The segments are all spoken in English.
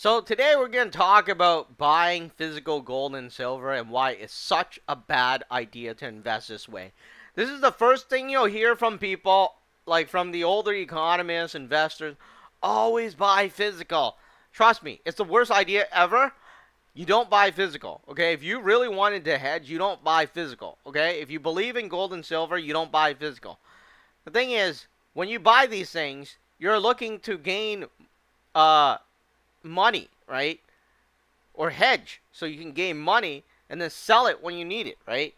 So today we're going to talk about buying physical gold and silver and why it's such a bad idea to invest this way. This is the first thing you'll hear from people, like from the older economists, investors, always buy physical. Trust me, it's the worst idea ever. You don't buy physical, okay? If you really wanted to hedge, you don't buy physical, okay? If you believe in gold and silver, you don't buy physical. The thing is, when you buy these things, you're looking to gain uh, money, right? Or hedge so you can gain money and then sell it when you need it, right?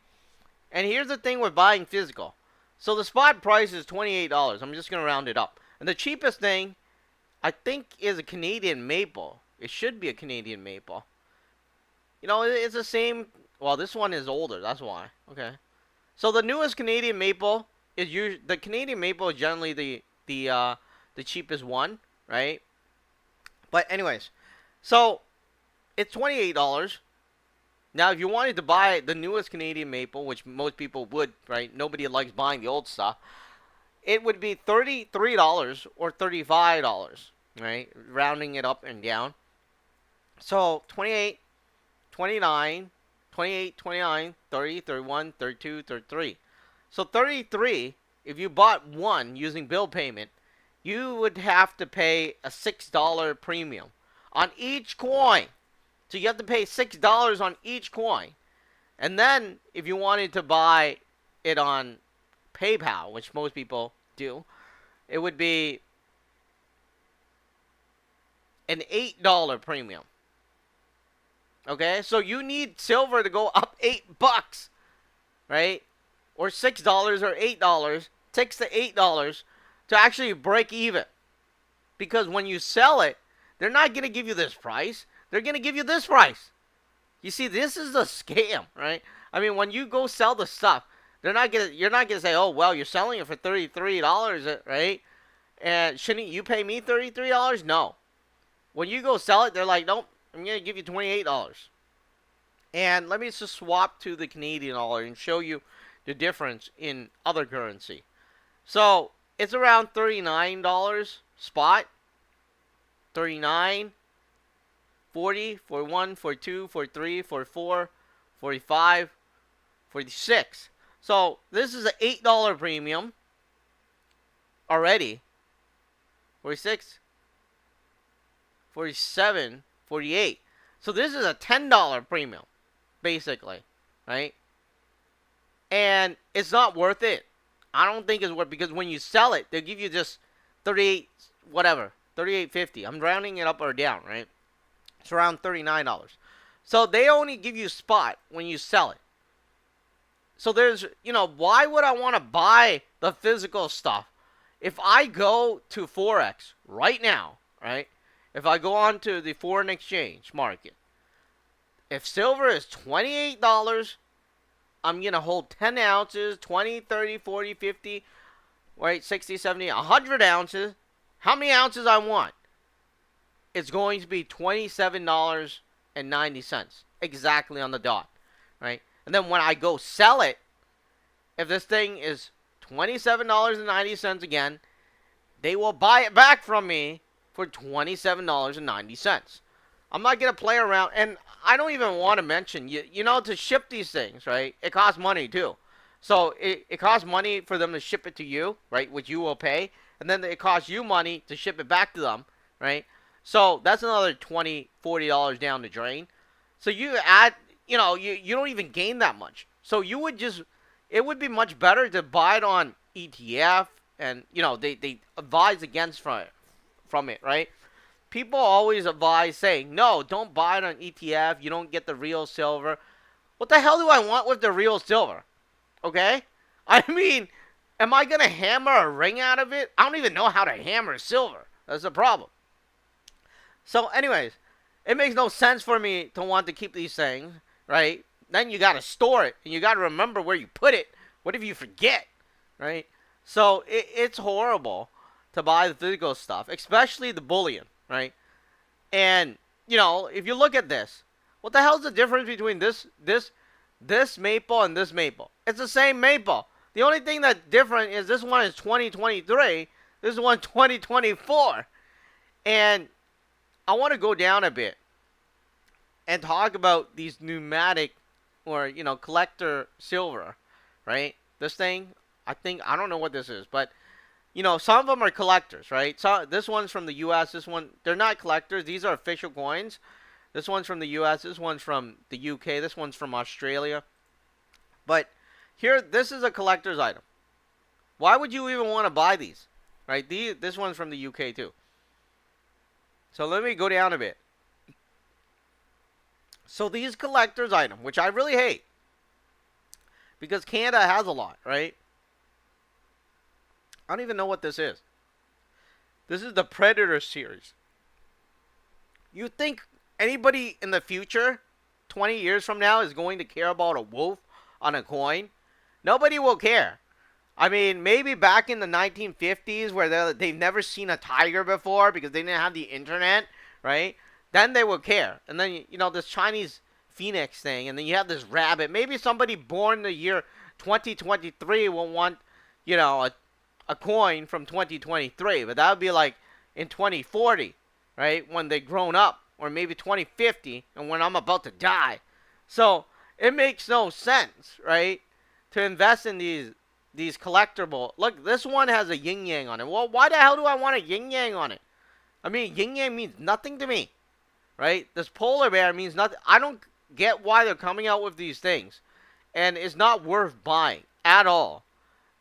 And here's the thing with buying physical. So the spot price is $28. I'm just going to round it up. And the cheapest thing, I think, is a Canadian maple. It should be a Canadian maple. You know, it's the same. Well, this one is older. That's why. Okay. So the newest Canadian maple is usually the Canadian maple is generally the cheapest one, right? But anyways, so it's $28. Now, if you wanted to buy the newest Canadian maple, which most people would, right? Nobody likes buying the old stuff. It would be $33 or $35, right? Rounding it up and down. So 28, 29, 28, 29, 30, 31, 32, 33. So 33, if you bought one using bill payment, you would have to pay a $6 premium on each coin. So you have to pay $6 on each coin. And then if you wanted to buy it on PayPal, which most people do, it would be an $8 premium. Okay? So you need silver to go up $8, right? Or $6 or $8. Takes the $8 to actually break even. Because when you sell it, they're not going to give you this price. They're going to give you this price. You see, this is the scam, right? I mean, when you go sell the stuff, you're not going to say, "Oh, well, you're selling it for $33, right? And shouldn't you pay me $33?" No. When you go sell it, they're like, "Nope, I'm going to give you $28." And let me just swap to the Canadian dollar and show you the difference in other currency. So, it's around $39 spot. 39, 40, 41, 42, 43, 44, 45, 46. So this is an $8 premium already. 46, 47, 48. So this is a $10 premium, basically, right? And it's not worth it. I don't think it's worth it because when you sell it, they'll give you just 38, whatever, 38.50. I'm rounding it up or down, right? It's around $39. So they only give you spot when you sell it. So there's, why would I want to buy the physical stuff? If I go to Forex right now, right? If I go on to the foreign exchange market, if silver is $28, I'm going to hold 10 ounces, 20, 30, 40, 50, right, 60, 70, 100 ounces. How many ounces I want? It's going to be $27.90 exactly on the dot, right? And then when I go sell it, if this thing is $27.90 again, they will buy it back from me for $27.90. I'm not going to play around. And I don't even want to mention, to ship these things, right? It costs money too. So it costs money for them to ship it to you, right? Which you will pay. And then it costs you money to ship it back to them, right? So that's another $20, $40 down the drain. So you add, you don't even gain that much. So it would be much better to buy it on ETF. And, they advise against from it, right? People always advise saying, no, don't buy it on ETF. You don't get the real silver. What the hell do I want with the real silver? Okay? I mean, am I going to hammer a ring out of it? I don't even know how to hammer silver. That's the problem. So anyways, it makes no sense for me to want to keep these things, right? Then you got to store it, and you got to remember where you put it. What if you forget, right? So it's horrible to buy the physical stuff, especially the bullion, right? And, if you look at this, what the hell's the difference between this maple and this maple? It's the same maple. The only thing that's different is this one is 2023, this one 2024. And I want to go down a bit and talk about these pneumatic or, collector silver, right? This thing, I don't know what this is, but some of them are collectors, right? So this one's from the U.S. This one, they're not collectors. These are official coins. This one's from the U.S. This one's from the U.K. This one's from Australia. But here, this is a collector's item. Why would you even want to buy these, right? This one's from the U.K. too. So let me go down a bit. So these collector's item, which I really hate, because Canada has a lot, right? I don't even know what this is. This is the Predator series. You think anybody in the future, 20 years from now, is going to care about a wolf on a coin? Nobody will care. I mean, maybe back in the 1950s where they've never seen a tiger before because they didn't have the internet, right? Then they will care. And then, this Chinese phoenix thing, and then you have this rabbit. Maybe somebody born the year 2023 will want, a coin from 2023, but that would be like in 2040, right? When they're grown up, or maybe 2050, and when I'm about to die. So it makes no sense, right, to invest in these collectible. Look, this one has a yin yang on it. Well, why the hell do I want a yin yang on it? I mean, yin yang means nothing to me, right? This polar bear means nothing. I don't get why they're coming out with these things, and it's not worth buying at all.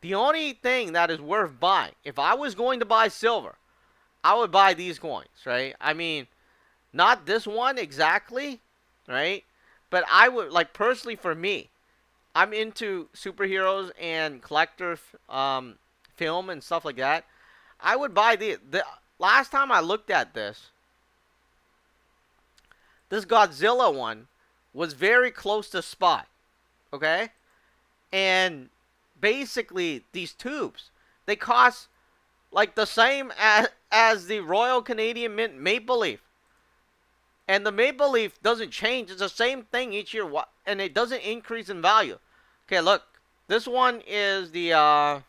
The only thing that is worth buying, if I was going to buy silver, I would buy these coins, right? I mean, not this one exactly, right? But I would, like, personally for me, I'm into superheroes and collector film and stuff like that. I would buy the last time I looked at this Godzilla one was very close to spot, okay? And basically, these tubes, they cost like the same as the Royal Canadian Mint Maple Leaf. And the Maple Leaf doesn't change. It's the same thing each year, and it doesn't increase in value. Okay, look. This one is the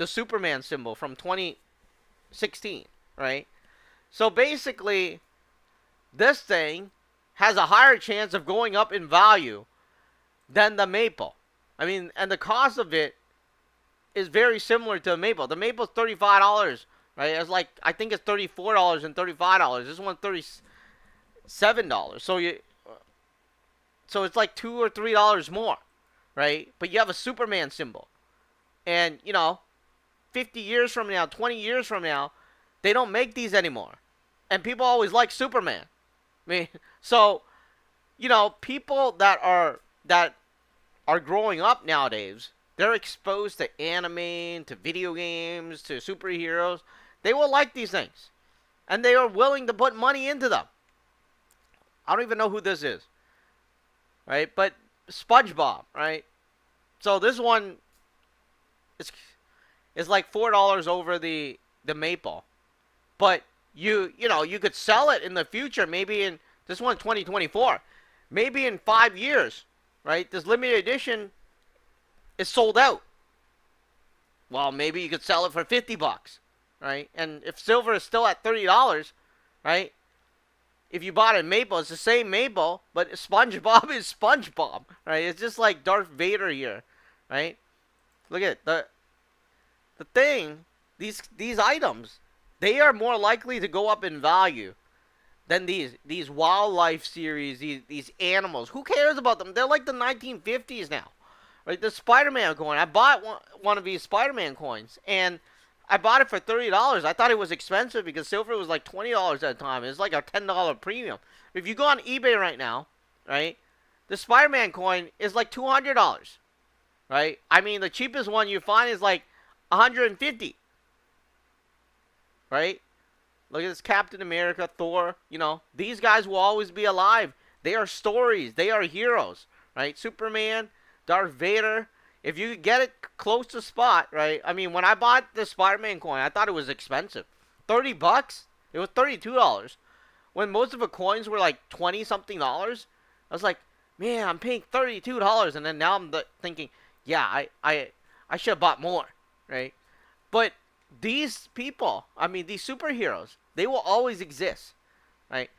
Superman symbol from 2016, right? So basically, this thing has a higher chance of going up in value than the maple. I mean, and the cost of it is very similar to the maple. The maple's $35, right? It's like, I think it's $34 and $35. This one's $37. So it's like $2 or $3 more, right? But you have a Superman symbol. And, 50 years from now, 20 years from now, they don't make these anymore. And people always like Superman. I mean, so, people that are growing up nowadays, they're exposed to anime, to video games, to superheroes. They will like these things. And they are willing to put money into them. I don't even know who this is. Right? But SpongeBob, right? So this one is like $4 over the maple. But you could sell it in the future, maybe in this one 2024. Maybe in 5 years, right? This limited edition is sold out. Well, maybe you could sell it for $50, right? And if silver is still at $30, right? If you bought a maple, it's the same maple, but SpongeBob is SpongeBob, right? It's just like Darth Vader here, right? Look at the thing. These items, they are more likely to go up in value than these wildlife series, these animals. Who cares about them? They're like the 1950s now, right? The Spider-Man coin. I bought one of these Spider-Man coins, and I bought it for $30. I thought it was expensive because silver was like $20 at the time. It's like a $10 premium. If you go on eBay right now, right, the Spider-Man coin is like $200, right? I mean, the cheapest one you find is like $150, right? Look at this Captain America, Thor. These guys will always be alive. They are stories. They are heroes, right? Superman, Darth Vader. If you could get it close to spot, right? I mean, when I bought the Spider-Man coin, I thought it was expensive. $30? It was $32. When most of the coins were like 20-something dollars, I was like, man, I'm paying $32. And then now I'm thinking, yeah, I should have bought more, right? But these people, I mean, these superheroes, they will always exist. right?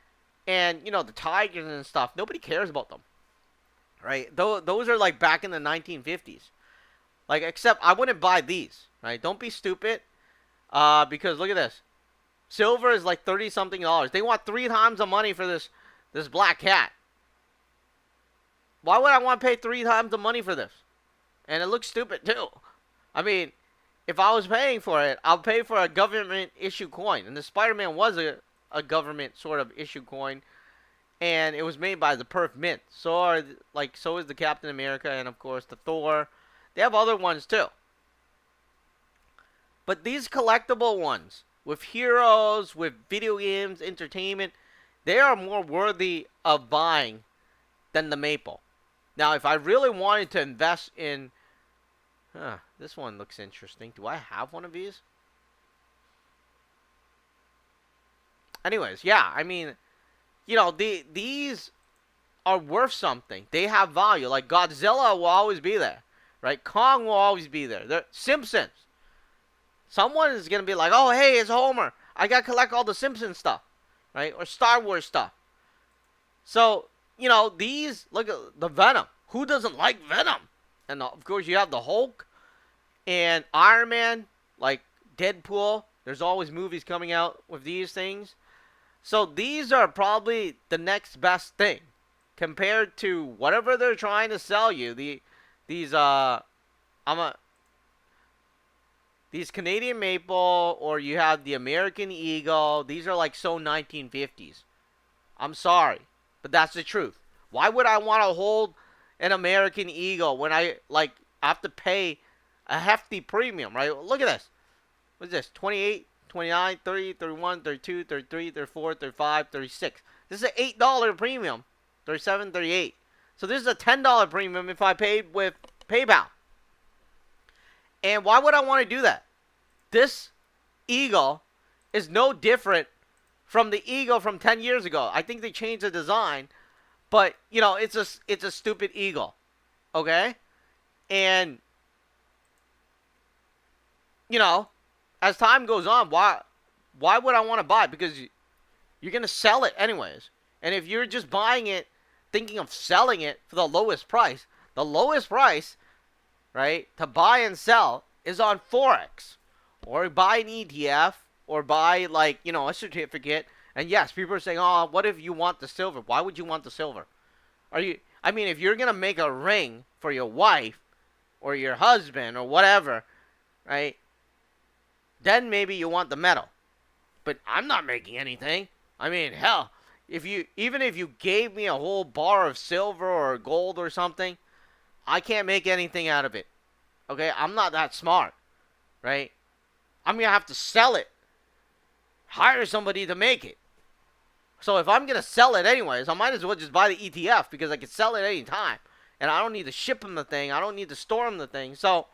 And you know the tigers and stuff. Nobody cares about them, right? Those are like back in the 1950s. Like, except I wouldn't buy these, right? Don't be stupid. Because look at this. Silver is like 30 something dollars. They want 3 times the money for this black cat. Why would I want to pay 3 times the money for this? And it looks stupid too. I mean, if I was paying for it, I'll pay for a government issue coin. And the Spider-Man was a government sort of issue coin, and it was made by the Perth Mint. So is the Captain America, and of course the Thor. They have other ones too. But these collectible ones with heroes, with video games, entertainment, they are more worthy of buying than the maple. Now, if I really wanted to invest in, this one looks interesting. Do I have one of these? Anyways, yeah, I mean, you know, these are worth something. They have value. Like Godzilla will always be there, right? Kong will always be there. The Simpsons. Someone is gonna be like, "Oh, hey, it's Homer. I gotta collect all the Simpsons stuff, right? Or Star Wars stuff." So, you know, these, look at the Venom. Who doesn't like Venom? And of course, you have the Hulk and Iron Man, like Deadpool. There's always movies coming out with these things. So these are probably the next best thing compared to whatever they're trying to sell you. These I'm a these Canadian maple, or you have the American Eagle. These are like so 1950s. I'm sorry, but that's the truth. Why would I want to hold an American Eagle when I like have to pay a hefty premium, right? Look at this. What's this? 28, 29, 30, 31, 32, 33, 34, 35, 36. This is an $8 premium. 37, 38. So this is a $10 premium if I paid with PayPal. And why would I want to do that? This Eagle is no different from the Eagle from 10 years ago. I think they changed the design, but you know, it's a stupid Eagle. Okay? And you know, as time goes on, why would I want to buy it? Because you're going to sell it anyways. And if you're just buying it thinking of selling it for the lowest price, right, to buy and sell is on Forex, or buy an ETF, or buy, like, you know, a certificate. And yes, people are saying, "Oh, what if you want the silver?" Why would you want the silver? I mean, if you're going to make a ring for your wife or your husband or whatever, right? Then maybe you want the metal. But I'm not making anything. I mean, hell, even if you gave me a whole bar of silver or gold or something, I can't make anything out of it. Okay? I'm not that smart, right? I'm going to have to sell it. Hire somebody to make it. So if I'm going to sell it anyways, I might as well just buy the ETF because I can sell it any time. And I don't need to ship them the thing. I don't need to store them the thing. So,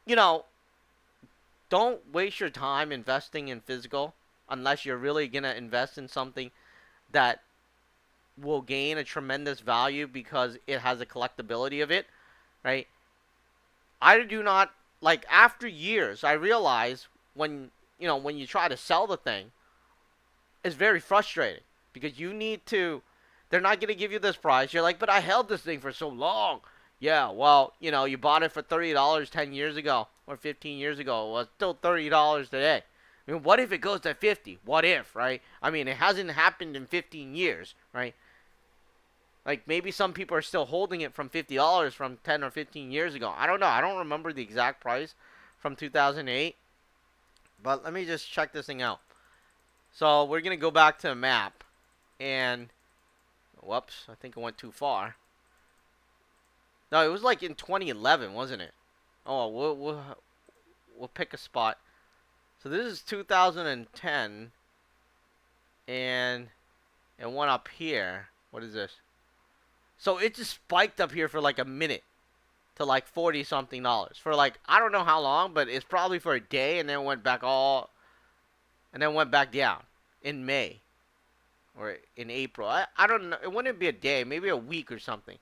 you know, don't waste your time investing in physical unless you're really going to invest in something that will gain a tremendous value because it has a collectability of it, right? I do not, like, after years, I realize when you try to sell the thing, it's very frustrating because you need to, they're not going to give you this price. You're like, "But I held this thing for so long." Yeah, well, you know, you bought it for $30 10 years ago or 15 years ago. Well, it's still $30 today. I mean, what if it goes to 50? What if, right? I mean, it hasn't happened in 15 years, right? Like, maybe some people are still holding it from $50 from 10 or 15 years ago. I don't know. I don't remember the exact price from 2008. But let me just check this thing out. So, we're going to go back to the map. And, whoops, I think I went too far. No, it was like in 2011, wasn't it? Oh, we'll pick a spot. So this is 2010, and one up here. What is this? So it just spiked up here for like a minute to like 40 something dollars for like, I don't know how long, but it's probably for a day, and then went back down in May or in April. I don't know. It wouldn't be a day, maybe a week or something.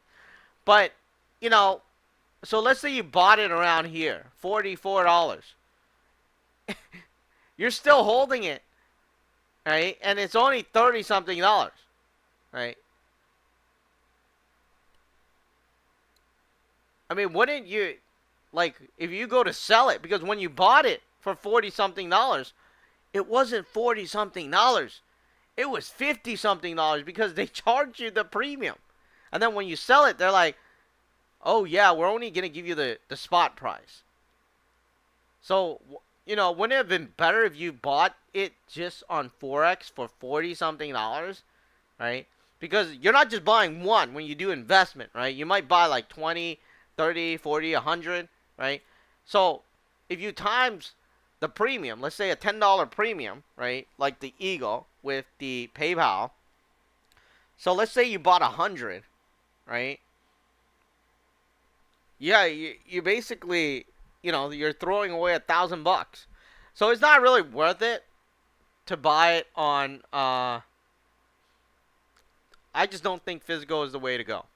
But you know, so let's say you bought it around here, $44. You're still holding it right? And it's only 30 something dollars, right? I mean, wouldn't you, like, if you go to sell it, because when you bought it for 40 something dollars, it wasn't 40 something dollars. It was 50 something dollars because they charge you the premium. And then when you sell it, they're like, oh, yeah, we're only going to give you the spot price. So, wouldn't it have been better if you bought it just on Forex for 40 something dollars, right? Because you're not just buying one when you do investment, right? You might buy like 20, 30, 40, 100, right? So, if you times the premium, let's say a $10 premium, right? Like the Eagle with the PayPal. So, let's say you bought 100, right? Yeah, you basically, you're throwing away $1,000. So it's not really worth it to buy it on. I just don't think physical is the way to go.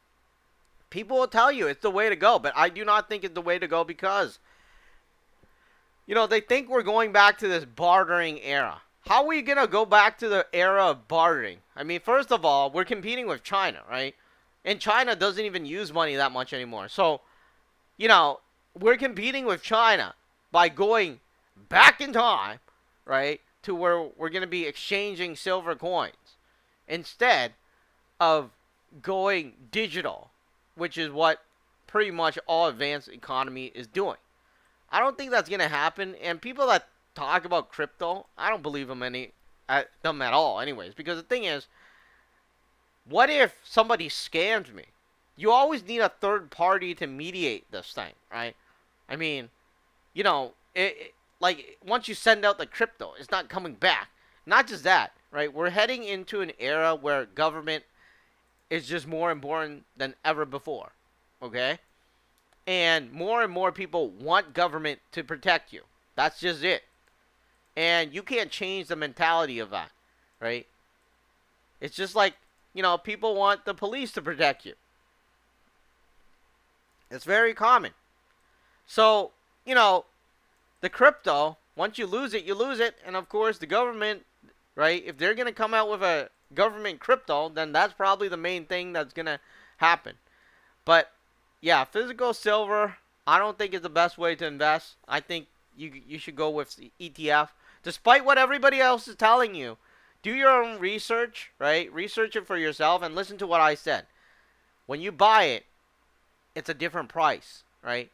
People will tell you it's the way to go, but I do not think it's the way to go because, they think we're going back to this bartering era. How are we going to go back to the era of bartering? I mean, first of all, we're competing with China, right? And China doesn't even use money that much anymore. So, we're competing with China by going back in time, right, to where we're going to be exchanging silver coins instead of going digital, which is what pretty much all advanced economy is doing. I don't think that's going to happen. And people that talk about crypto, I don't believe them at all anyways. Because the thing is, what if somebody scams me? You always need a third party to mediate this thing, right? I mean, like once you send out the crypto, it's not coming back. Not just that, right? We're heading into an era where government is just more important than ever before, okay? And more people want government to protect you. That's just it. And you can't change the mentality of that, right? It's just like, people want the police to protect you. It's very common. So, the crypto, once you lose it, you lose it. And of course, the government, right? If they're going to come out with a government crypto, then that's probably the main thing that's going to happen. But yeah, physical silver, I don't think is the best way to invest. I think you should go with the ETF. Despite what everybody else is telling you, do your own research, right? Research it for yourself and listen to what I said. When you buy it, it's a different price, right?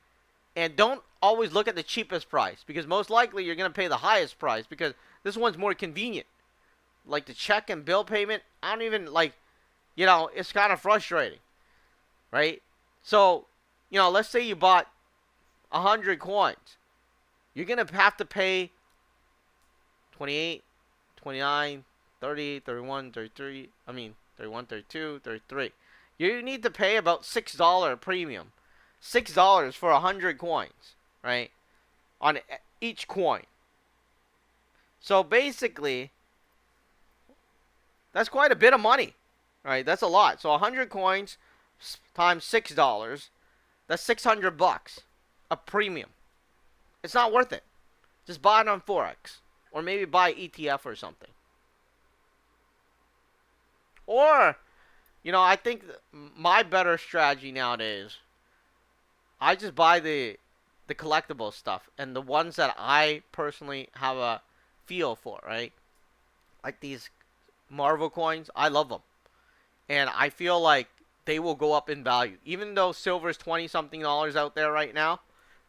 And don't always look at the cheapest price because most likely you're going to pay the highest price because this one's more convenient. Like the check and bill payment, I don't even it's kind of frustrating, right? So, let's say you bought 100 coins. You're going to have to pay 28, 29, 30, 31, 33, 31, 32, 33. You need to pay about $6 premium. $6 for 100 coins, right? On each coin. So basically, that's quite a bit of money, right? That's a lot. So 100 coins times $6, that's $600 a premium. It's not worth it. Just buy it on Forex. Or maybe buy ETF or something. Or, I think my better strategy nowadays, I just buy the collectible stuff and the ones that I personally have a feel for, right? Like these Marvel coins, I love them. And I feel like they will go up in value. Even though silver is 20 something dollars out there right now,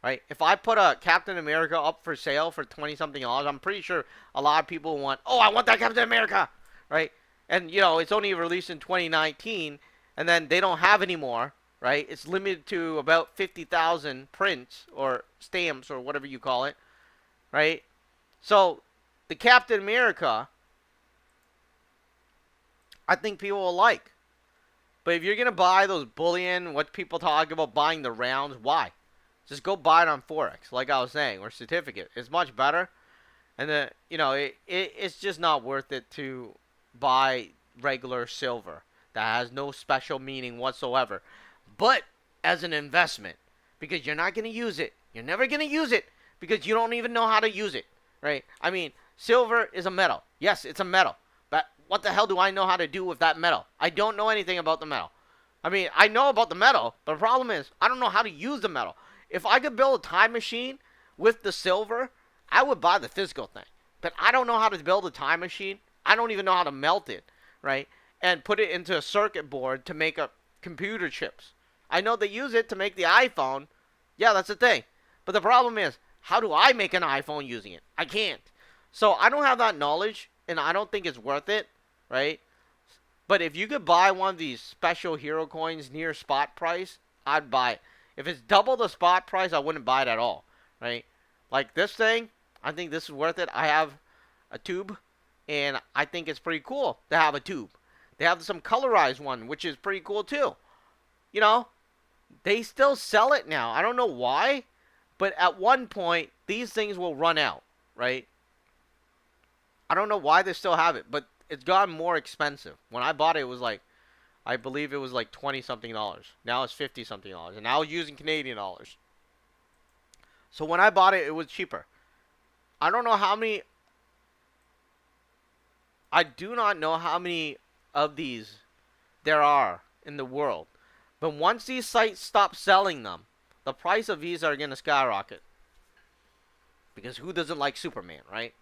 right? If I put a Captain America up for sale for 20 something dollars, I'm pretty sure a lot of people want, oh, I want that Captain America, right? And, it's only released in 2019, and then they don't have any more, right? It's limited to about 50,000 prints or stamps or whatever you call it, right? So, the Captain America, I think people will like. But if you're going to buy those bullion, what people talk about buying the rounds, why? Just go buy it on Forex, like I was saying, or certificate. It's much better. And it's just not worth it to buy regular silver that has no special meaning whatsoever. But as an investment, because you're not going to use it. You're never going to use it because you don't even know how to use it, right? I mean, silver is a metal. Yes, it's a metal. But what the hell do I know how to do with that metal? I don't know anything about the metal. I mean, I know about the metal, but the problem is I don't know how to use the metal. If I could build a time machine with the silver, I would buy the physical thing. But I don't know how to build a time machine. I don't even know how to melt it, right? And put it into a circuit board to make up computer chips. I know they use it to make the iPhone. Yeah, that's the thing. But the problem is, how do I make an iPhone using it? I can't. So I don't have that knowledge, and I don't think it's worth it, right? But if you could buy one of these special hero coins near spot price, I'd buy it. If it's double the spot price, I wouldn't buy it at all, right? Like this thing, I think this is worth it. I have a tube, and I think it's pretty cool to have a tube. They have some colorized one, which is pretty cool too. You know, they still sell it now. I don't know why, but at one point, these things will run out, right? I don't know why they still have it, but it's gotten more expensive. When I bought it, it was like, I believe it was like 20 something dollars. Now it's 50 something dollars. And now using Canadian dollars. So when I bought it, it was cheaper. I don't know how many. I do not know how many of these there are in the world. But once these sites stop selling them, the price of these are going to skyrocket. Because who doesn't like Superman, right?